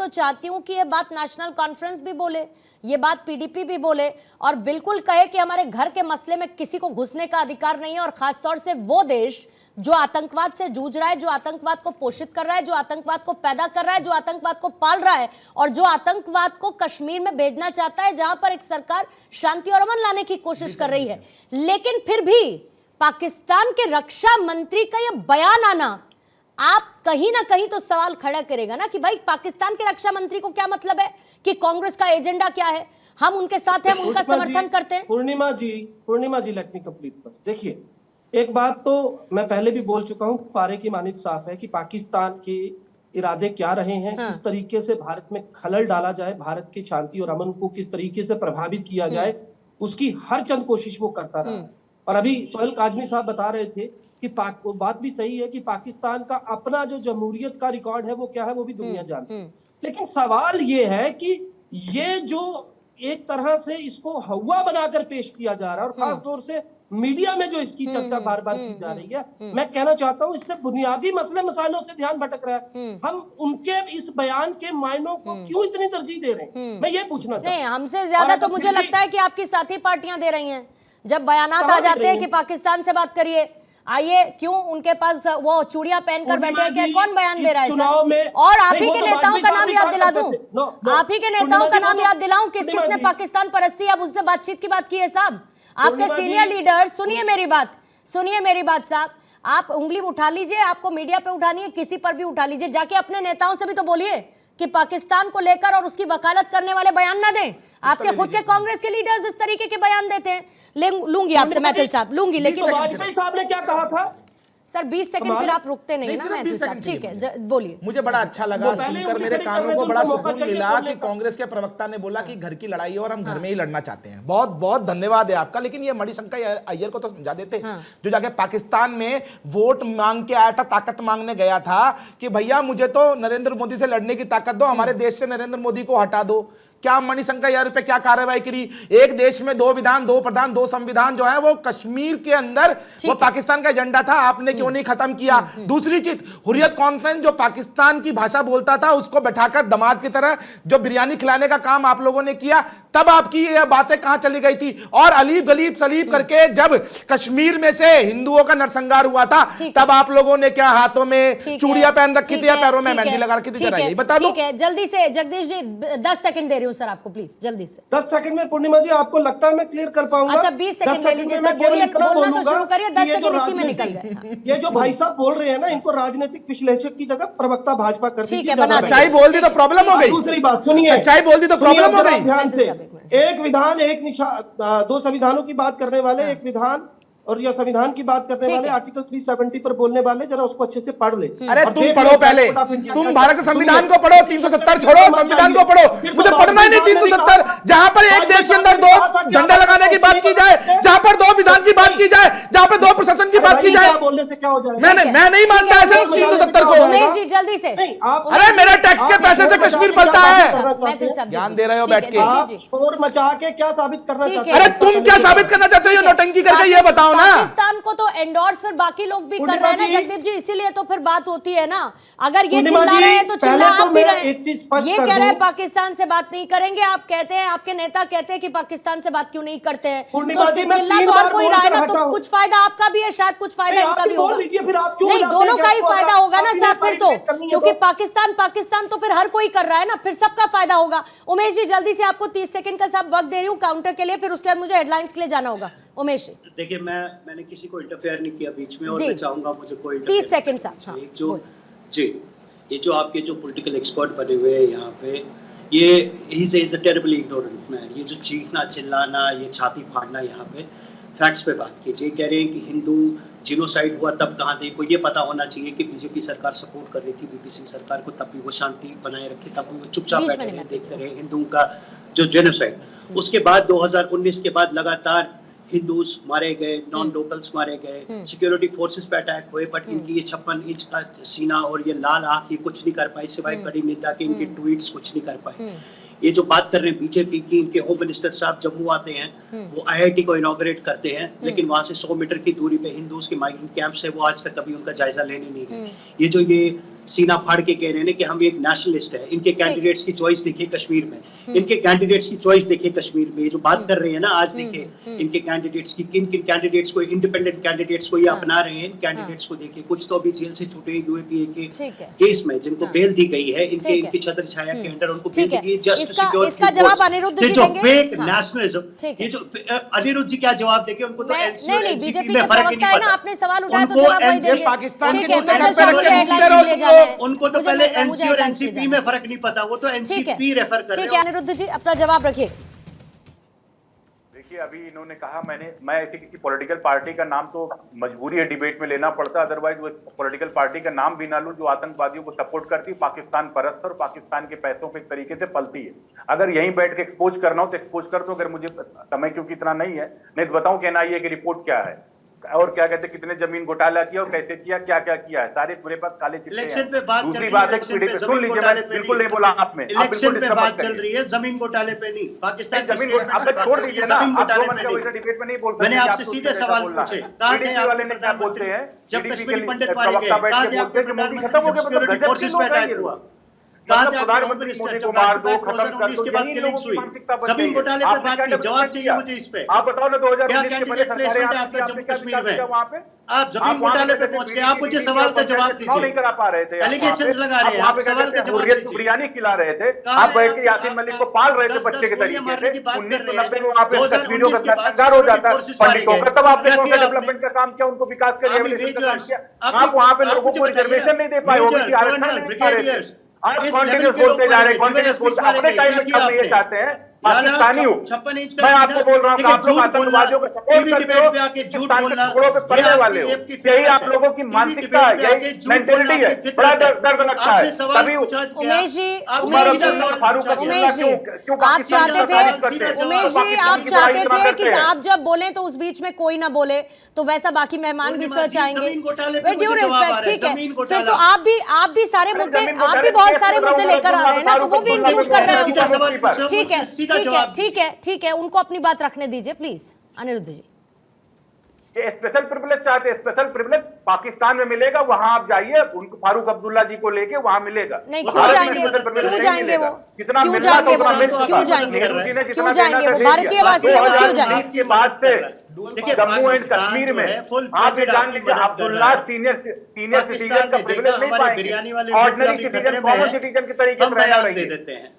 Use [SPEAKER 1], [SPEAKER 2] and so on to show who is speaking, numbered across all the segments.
[SPEAKER 1] तो चाहती हूं कि ये बात नेशनल कॉन्फ्रेंस भी बोले, ये बात पीडीपी भी बोले और बिल्कुल कहे कि हमारे घर के मसले में किसी को घुसने का अधिकार नहीं है। और खासतौर से वो देश जो आतंकवाद से जूझ रहा है, जो आतंकवाद को पोषित कर रहा है, जो आतंकवाद को पैदा कर रहा है, जो आतंकवाद को पाल रहा है और जो आतंकवाद को कश्मीर में भेजना चाहता है, जहां पर एक सरकार शांति और अमन लाने की कोशिश कर रही है। लेकिन फिर भी पाकिस्तान के रक्षा मंत्री का यह बयान आना आप कहीं ना कहीं तो सवाल खड़ा करेगा ना कि भाई पाकिस्तान के रक्षा मंत्री को क्या मतलब है कि कांग्रेस का एजेंडा क्या है, हम उनके साथ हैं, हम उनका समर्थन करते हैं।
[SPEAKER 2] पूर्णिमा जी लेट मी कंप्लीट फर्स्ट। देखिए, एक बात तो मैं पहले भी बोल चुका हूं, पारे की मानित साफ है कि पाकिस्तान के इरादे क्या रहे हैं, किस तरीके से भारत में खलल डाला जाए, भारत की शांति और अमन को किस तरीके से प्रभावित किया जाए, उसकी हर चंद कोशिश वो करता रहा। और अभी सोहेल काजमी साहब बता रहे थे कि बात भी सही है कि पाकिस्तान का अपना जो जमहूरियत का रिकॉर्ड है वो क्या है, वो भी दुनिया जानती है। लेकिन सवाल ये है कि ये जो एक तरह से इसको हवा बनाकर पेश किया जा रहा है और खास तौर से मीडिया में जो इसकी चर्चा बार बार की जा रही है, मैं कहना चाहता हूं इससे बुनियादी मसले मसाइलों से ध्यान भटक रहा है। हम उनके इस बयान के मायनों को क्यों इतनी तरजीह दे रहे हैं, मैं ये पूछना चाहता हूं।
[SPEAKER 1] नहीं, हमसे ज्यादा तो मुझे लगता है कि आपकी साथी पार्टियां दे रही हैं। जब बयानात आ जाते हैं कि पाकिस्तान से बात करिए, आइए, क्यों उनके पास वो चूड़ियां पहनकर बैठे हैं, क्या कौन बयान दे रहा है सर? और आप ही के नेताओं का नाम याद दिला दूं, आप ही के नेताओं का नाम याद दिलाऊं, किस किस ने पाकिस्तान परस्ती अब उससे बातचीत की बात की है साहब? आपके सीनियर लीडर, सुनिए मेरी बात साहब, आप उंगली उठा लीजिए, आपको मीडिया पे उठानी है, किसी पर भी उठा लीजिए, जाके अपने नेताओं से भी तो बोलिए कि पाकिस्तान को लेकर और उसकी वकालत करने वाले बयान ना दें। आपके खुद के कांग्रेस के लीडर्स इस तरीके के बयान देते हैं। लूंगी आपसे मैथिल साहब, लूंगी, लेकिन
[SPEAKER 2] वाजपेयी साहब ने क्या कहा था
[SPEAKER 1] सर? 20 सेकंड फिर आप रुकते नहीं ना मैथिल साहब, ठीक है, बोलिए।
[SPEAKER 3] मुझे बड़ा अच्छा लगा सुनकर, मेरे कानों को बड़ा सुकून मिला कि कांग्रेस के प्रवक्ता ने बोला कि घर की लड़ाई है और हम घर में ही लड़ना चाहते हैं। बहुत बहुत धन्यवाद है आपका। लेकिन ये मणिशंकर अय्यर को तो समझा देते, जो जाके पाकिस्तान में वोट मांग के आया था, ताकत मांगने गया था कि भैया मुझे तो नरेंद्र मोदी से लड़ने की ताकत दो, हमारे देश से नरेंद्र मोदी को हटा दो। क्या मणिशंकर अय्यर पे क्या कार्रवाई करी? एक देश में 2 विधान, 2 प्रधान, 2 संविधान जो है वो कश्मीर के अंदर वो पाकिस्तान का एजेंडा था, आपने क्यों नहीं खत्म किया? दूसरी चीज, हुर्रियत कॉन्फ्रेंस जो पाकिस्तान की भाषा बोलता था उसको बैठाकर दमाद की तरह जो बिरयानी खिलाने का काम आप लोगों ने किया, तब आपकी ये बातें कहां चली गई थी? और अलीब गलीब सलीब करके जब कश्मीर में से हिंदुओं का नरसंहार हुआ था, तब आप लोगों ने क्या हाथों में चूड़ियां पहन रखी थी या पैरों में मेहंदी लगा रखी थी? जरा ये बता दो।
[SPEAKER 1] ठीक है, जल्दी से जगदीश जी 10 सेकंड दे रही हूं सर आपको, प्लीज जल्दी से।
[SPEAKER 2] 10 सेकंड में पूर्णिमा जी आपको लगता है मैं क्लियर कर पाऊंगा?
[SPEAKER 1] अच्छा 20 सेकंड ले लीजिए सर, बोलिए, बोलना तो शुरू करिए, 10 सेकंड इसी में निकल गए।
[SPEAKER 2] ये जो भाई साहब बोल रहे हैं ना, इनको राजनीतिक विश्लेषक की जगह प्रवक्ता भाजपा कर दी।
[SPEAKER 3] सच्चाई बोल दी तो प्रॉब्लम हो गई।
[SPEAKER 2] दूसरी बात सुनिए,
[SPEAKER 3] सच्चाई बोल दी तो प्रॉब्लम हो गई।
[SPEAKER 2] ध्यान से, एक विधान एक निशान, 2 संविधानों की बात करने वाले, एक विधान और यह संविधान की बात करने वाले, आर्टिकल 370 पर बोलने वाले, जरा उसको अच्छे से पढ़ ले।
[SPEAKER 3] अरे तुम पढ़ो पहले, तुम भारत के संविधान को पढ़ो, 370 छोड़ो, संविधान को पढ़ो। मुझे पढ़ना ही नहीं 370, जहां पर एक देश के अंदर 2 झंडा लगाने की बात की जाए, जहां पर 2 विधान की बात की जाए, जहां पर 2 प्रशासन की बात की जाए,
[SPEAKER 2] बोलने से क्या हो जाएगा?
[SPEAKER 3] मैं नहीं मानता ऐसे 370 को।
[SPEAKER 1] उमेश जी जल्दी से,
[SPEAKER 3] अरे मेरे टैक्स के पैसे से कश्मीर पलता है, ज्ञान दे रहे हो बैठ के।
[SPEAKER 2] शोर मचा के क्या साबित करना चाहते हो?
[SPEAKER 3] अरे तुम क्या साबित करना चाहते हो नौटंकी करके, ये बताओ ना।
[SPEAKER 1] पाकिस्तान को तो एंडोर्स फिर बाकी लोग भी कर रहे हैं ना जगदीप जी, इसीलिए तो फिर बात होती है ना। अगर ये चिल्ला रहे हैं तो चिल्ला आप भी रहे हैं। ये कह रहे हैं पाकिस्तान से बात नहीं करेंगे, आप कहते हैं, आपके नेता कहते हैं कि पाकिस्तान से बात क्यों नहीं करते हैं, तो चिल्ला तो हर कोई रहा है ना, तो कुछ फायदा आपका भी है, शायद कुछ फायदा इनका भी होगा। नहीं, दोनों का ही फायदा होगा ना साहब फिर तो, क्योंकि पाकिस्तान तो फिर हर कोई कर रहा है ना, फिर सबका फायदा होगा। उमेश जी जल्दी से, आपको 30 सेकंड का साहब वक्त दे रही हूँ काउंटर के लिए, फिर उसके बाद मुझे हेडलाइंस के लिए जाना होगा। उमेश जी
[SPEAKER 4] देखिए, मैंने किसी को इंटरफेयर नहीं किया बीच में, और मैं चाहूंगा मुझे कोई
[SPEAKER 1] 30 सेकंड साहब।
[SPEAKER 4] ये जो आपके जो पॉलिटिकल एक्सपर्ट बने हुए हैं यहाँ पे, ये is a terribly ignorant man. ये जो चीखना चिल्लाना, ये छाती फाड़ना, यहाँ पे फैक्ट्स पे बात कीजिए। कह रहे हैं कि हिंदू जिनोसाइड हुआ तब कहाँ थे? को ये पता होना चाहिए कि बीजेपी सरकार सपोर्ट कर रही थी बीपी सिंह सरकार को, तब भी वो शांति बनाए रखे, तब भी वो चुपचाप बैठे रहे, देखते रहे हिंदुओं का जो जेनोसाइड। उसके बाद 2019 के बाद लगातार हिंदूज मारे गए, नॉन लोकल्स मारे गए, सिक्योरिटी फोर्सेस पे अटैक हुए, बट इनकी ये 56 इंच का सीना और ये लाल आंख ये कुछ नहीं कर पाई, सिवाय कड़ी निंदा के इनके ट्वीट्स कुछ नहीं कर पाए। ये जो बात कर रहे हैं बीजेपी की, इनके होम मिनिस्टर साहब जम्मू आते हैं, वो आईआईटी को इनॉग्रेट करते हैं, लेकिन वहां से 100 मीटर की दूरी पे हिंदूज के माइग्रेंट कैंप्स है, वो आज तक कभी उनका जायजा लेने नहीं गए। ये सीना फाड़ के कह रहे हैं कि हम एक नेशनलिस्ट है। इनके कैंडिडेट्स की चॉइस देखिए कश्मीर में, इनके कैंडिडेट्स की चॉइस देखिए कश्मीर में, जो बात कर रहे हैं ना आज देखिए इनके कैंडिडेट्स की, किन किन कैंडिडेट्स को, इंडिपेंडेंट कैंडिडेट्स को ये अपना रहे हैं। इन कैंडिडेट्स को देखिए, कुछ तो अभी जेल से छूटे यूएपीए के केस में जिनको बेल दी गई है, इनकी छत्र छाया के अंडर उनको बेल दी गई। जस्ट
[SPEAKER 1] इसका जवाब अनिरुद्ध जी देंगे।
[SPEAKER 4] फेक नेशनलिज्म, ये जो अनिरुद्ध जी क्या जवाब देंगे उनको तो
[SPEAKER 1] नहीं बीजेपी के प्रवक्ता है ना, आपने सवाल उठाया तो जवाब वही देंगे।
[SPEAKER 3] पाकिस्तान के
[SPEAKER 4] उनको तो पहले एनसी और एनसीपी में फर्क नहीं पता, वो तो एनसीपी रेफर कर रहे हैं।
[SPEAKER 1] ठीक है अनिरुद्ध जी अपना जवाब रखिए।
[SPEAKER 5] देखिए अभी इन्होंने कहा मैं ऐसी किसी पॉलिटिकल पार्टी का नाम तो मजबूरी है डिबेट में लेना पड़ता, अदरवाइज वो पॉलिटिकल पार्टी का नाम भी ना लूं जो आतंकवादियों को सपोर्ट करती है, पाकिस्तान परस्त और पाकिस्तान के पैसों पे एक तरीके से पलती है। अगर यहीं बैठ के एक्सपोज करना हो तो एक्सपोज कर दो, अगर मुझे समय क्योंकि इतना नहीं है, नहीं तो बताऊं कि एनआईए की रिपोर्ट क्या है और क्या कहते हैं कितने जमीन घोटाला किया और कैसे किया, क्या क्या किया है, सारे मेरे पास काले चिट्ठे हैं। दूसरी बात है सुन लीजिए, मैं बिल्कुल नहीं बोला आप में,
[SPEAKER 4] इलेक्शन पे बात चल रही है, जमीन घोटाले पे नहीं। पाकिस्तान
[SPEAKER 5] जमीन आप छोड़ दीजिए ना, डिबेट में नहीं बोल सकते।
[SPEAKER 4] मैंने आपसे सीधे सवाल पूछे,
[SPEAKER 5] वाले ने क्या बोलते हैं,
[SPEAKER 4] जब कश्मीरी पंडित मारे गए, कहा गया मोदी खत्म हो गया, सिक्योरिटी फोर्सेस पे अटैक हुआ, प्रधानमंत्री को मार दो, खत्म कर दो, के बाद किलिंग्स हुई। जमीन घोटाले पे बात की, जवाब चाहिए मुझे इस पे।
[SPEAKER 5] आप बताओ ना 2019
[SPEAKER 4] क्या
[SPEAKER 5] के
[SPEAKER 4] कैंडिडेट प्लेसमेंट है आपका जम्मू कश्मीर में?
[SPEAKER 5] वहाँ पे
[SPEAKER 4] आप जमीन घोटाले पे पहुंच गए, आप मुझे सवाल का जवाब दीजिए।
[SPEAKER 5] नहीं करा पा रहे थे,
[SPEAKER 4] एलिगेशंस लगा रहे हैं, आप सवाल का जवाब दीजिए।
[SPEAKER 5] बिरयानी खिला रहे थे, आप बैठ के यासीन मलिक को पाल रहे थे बच्चे के तरीके से। 1990 में वहाँ पे कश्मीरियों का सरकार हो जाता पंडितों का, तब आपने कौन सा डेवलपमेंट का काम किया, उनको विकास का काम किया? आप वहाँ पे लोगों को रिजर्वेशन नहीं दे पाए, आरक्षण नहीं दे पा रहे थे। आप कॉन्टिन्यूस बोलते जा रहे हैं, कॉन्टिन्यूस बोलते, अपने टाइम में हम ये चाहते हैं पाकिस्तानी हूँ। मैं आपको बोल रहा हूँ, आप लोग आतंकवादियों को सपोर्ट करते हो, पाकिस्तान के टुकड़ों पे पड़ने वाले हो, यही आप लोगों की मानसिकता है, यही मेंटेलिटी है। बड़ा दर्द लगता है। तभी
[SPEAKER 1] उमेश जी आप चाहते थे कि आप जब बोले तो उस बीच में कोई ना बोले, तो वैसा बाकी मेहमान भी सच आएंगे। विद ड्यू रिस्पेक्ट, ठीक है, फिर तो आप भी सारे मुद्दे, आप भी बहुत सारे मुद्दे लेकर आ रहे हैं ना, तो वो भी इंक्लूड कर रहे हैं। ठीक है ठीक है, उनको अपनी बात रखने दीजिए प्लीज। अनिरुद्ध जी
[SPEAKER 5] ये स्पेशल प्रिविलेज चाहते हैं, स्पेशल प्रिविलेज पाकिस्तान में मिलेगा, वहां आप जाइए, उनको फारूक अब्दुल्ला जी को लेके वहां मिलेगा।
[SPEAKER 1] नहीं, क्यों जाएंगे वो, क्यों जाएंगे वो, भारतीय वासी है वो, क्यों जाएंगे?
[SPEAKER 5] के बाद से जम्मू एंड कश्मीर में आप ये जान लीजिए, अब्दुल्ला सीनियर सिटीजन का प्रिविलेज नहीं पाएंगे, ऑर्डिनरी सिटीजन, कॉमन सिटीजन के तरीके से रहना देते हैं।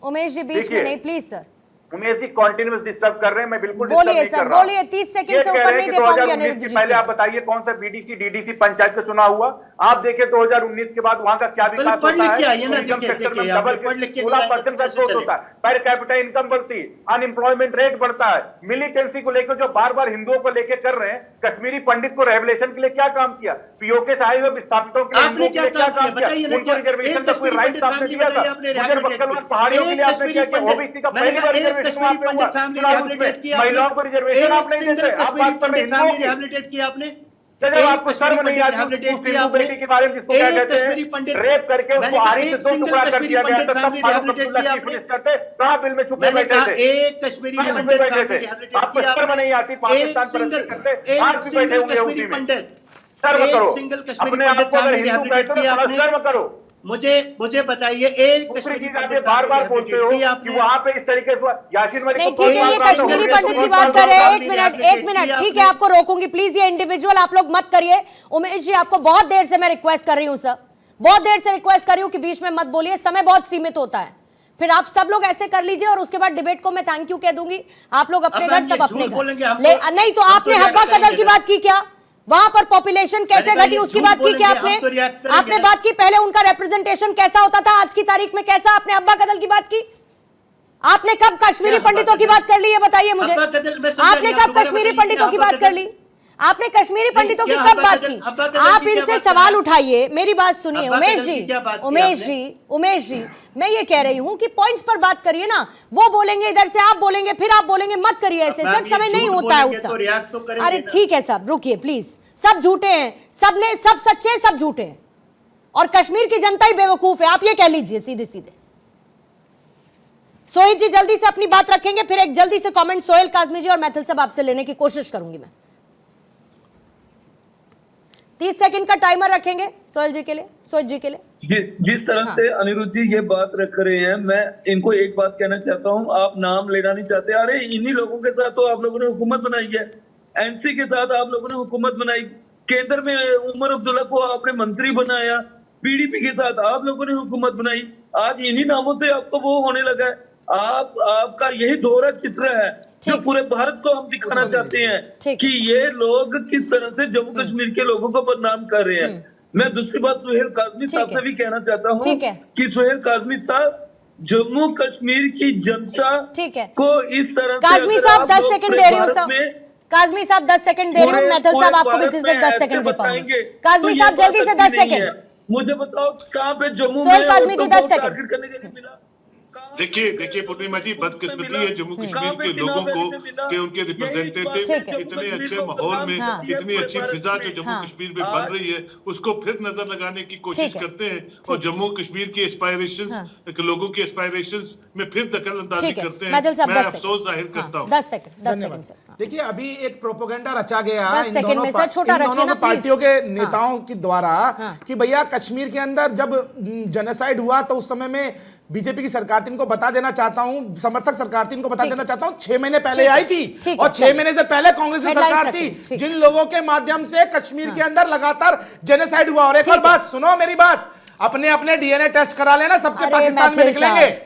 [SPEAKER 1] उमेश जी बीच में नहीं please sir.
[SPEAKER 5] Umesh ji continuous disturb कर रहे हैं, मैं बिल्कुल
[SPEAKER 1] बोलिए सर, बोलिए, 30 सेकंड से ऊपर नहीं दे पाऊंगी अनिरुद्ध जी।
[SPEAKER 5] पहले आप बताइए कौन सा बीडीसी डीडीसी पंचायत का चुनाव हुआ, आप देखिए 2019 के बाद वहां का क्या विकास होता है। डबल 16% का ग्रोथ होता है, पर कैपिटा इनकम बढ़ती है, अनएम्प्लॉयमेंट रेट बढ़ता है। मिलिटेंसी को लेकर जो बार बार हिंदुओं को लेकर कर रहे हैं, कश्मीरी पंडित को रेवलेशन के लिए क्या काम किया, पीओके से आए हुए विस्थापितों के लिए क्या काम किया, उनको रिजर्वेशन का कोई राइट आपने दिया था? पहाड़ियों के लिए आपने क्या किया? ओबीसी का पहली बार रिजर्वेशन महिलाओं को रिजर्वेशन आप नहीं देते, आप बात कर रहे हैं। जब आपको शर्म नहीं आती बेटी के बारे में जिसको क्या कहते हैं रेप करके उसको आरी से 2 टुकड़ा कर दिया गया था, तब फारूक अब्दुल्ला चीफ मिनिस्टर थे, कहां बिल में छुपे बैठे थे? एक कश्मीरी पंडित बैठे थे, आपको शर्म नहीं आती? पाकिस्तान पर करते आप भी बैठे होंगे उसी में। शर्म करो, अपने आप को अगर हिंदू कहते हो तो शर्म करो। मुझे बताइए, एक बार बार बोलते हो कि वहां पे इस तरीके से यासीन मलिक
[SPEAKER 1] नहीं, ठीक है, ये कश्मीरी पंडित की बात कर रहे हैं। एक मिनट ठीक है, आपको रोकूंगी प्लीज, ये इंडिविजुअल आप लोग मत करिए। उमेश जी आपको बहुत देर से मैं रिक्वेस्ट कर रही हूँ सर, बहुत देर से रिक्वेस्ट कर रही हूँ कि बीच में मत बोलिए, समय बहुत सीमित होता है। फिर आप सब लोग ऐसे कर लीजिए और उसके बाद डिबेट को मैं थैंक यू कह दूंगी। आप लोग अपने घर, सब अपने घर। नहीं तो आपने हब्बा कदल की बात की क्या? वहां पर पॉपुलेशन कैसे घटी उसकी बात की क्या आपने बात की? पहले उनका रिप्रेजेंटेशन कैसा होता था, आज की तारीख में कैसा? आपने हब्बा कदल की बात की? आपने कब कश्मीरी पंडितों की बात कर ली, ये बताइए मुझे। आपने कब कश्मीरी पंडितों की बात कर ली? आपने कश्मीरी पंडितों की कब बात की? आप इनसे सवाल उठाइए, मेरी बात सुनिए। उमेश जी मैं ये कह रही हूं कि पॉइंट्स पर बात करिए ना, वो बोलेंगे इधर से, आप बोलेंगे, फिर आप बोलेंगे, मत करिए ऐसे सर, समय नहीं होता है उतना। अरे ठीक है साहब, रुकिए प्लीज, सब झूठे हैं, सब सच्चे, सब झूठे हैं, और कश्मीर की जनता ही बेवकूफ है, आप ये कह लीजिए सीधे सीधे। सोहित जी जल्दी से अपनी बात रखेंगे, फिर एक जल्दी से कमेंट सोहेल काजमी जी और मैथिल साहब आपसे लेने की कोशिश करूंगी मैं। 30 सेकंड का टाइमर रखेंगे सोहेल जी के लिए, सोहित जी के लिए।
[SPEAKER 6] जिस तरह से अनिरुद्ध जी ये बात रख रहे हैं, मैं इनको एक बात कहना चाहता हूँ, आप नाम लेना नहीं चाहते, अरे इन्हीं लोगों के साथ तो आप लोगों ने हुकूमत बनाई है, एनसी के साथ आप लोगों ने हुकूमत बनाई, केंद्र में उमर अब्दुल्ला को आपने मंत्री बनाया, पीडीपी के साथ आप लोगों ने हुकूमत बनाई, आज इन्हीं नामों से आपको वो होने लगा है। आपका यही दोहरा चित्र है जो पूरे भारत को हम दिखाना चाहते हैं कि ये लोग किस तरह से जम्मू कश्मीर के लोगों को बदनाम कर रहे हैं। मैं दूसरी बात सुहेल काजमी साहब से भी कहना चाहता हूँ कि सुहेल काजमी साहब, जम्मू कश्मीर की जनता को इस तरह से,
[SPEAKER 1] काजमी साहब 10 सेकंड दे रही हूँ साहब, काजमी साहब 10 सेकंड दे रही हूँ, मैथिल साहब आपको भी सिर्फ 10 सेकंड दे पाऊंगी। काजमी साहब जल्दी से 10 सेकंड
[SPEAKER 6] मुझे बताओ कहाँ पे जम्मू
[SPEAKER 1] में काजमी जी 10 सेकंड
[SPEAKER 6] करने के लिए मिला।
[SPEAKER 5] देखिए पूर्णिमा जी, बदकिस्मती है जम्मू कश्मीर के लोगों को कि उनके रिप्रेजेंटेटिव इतने अच्छे माहौल में, इतनी अच्छी फिजा जो जम्मू कश्मीर में बन रही है, उसको फिर नजर लगाने की कोशिश करते हैं और जम्मू कश्मीर की एस्पायरेशंस, लोगों की एस्पायरेशंस में फिर दखल अंदाजी करते हैं। मैं अफसोस जाहिर करता हूँ।
[SPEAKER 1] 10 सेकंड।
[SPEAKER 3] देखिए, अभी एक प्रोपोगंडा रचा गया
[SPEAKER 1] इन दोनों
[SPEAKER 3] पार्टियों के नेताओं के द्वारा कि भैया कश्मीर के अंदर जब जेनोसाइड हुआ तो उस समय में बीजेपी की सरकार थी, इनको बता देना चाहता हूं, समर्थक सरकार थी, इनको बता देना चाहता हूं, 6 महीने पहले आई थी और 6 महीने से पहले कांग्रेस की सरकार थी, जिन लोगों के माध्यम से कश्मीर के अंदर लगातार जेनोसाइड हुआ। और एक और बात सुनो मेरी बात, अपने अपने डीएनए टेस्ट करा लेना, सबके पाकिस्तान में निकलेंगे।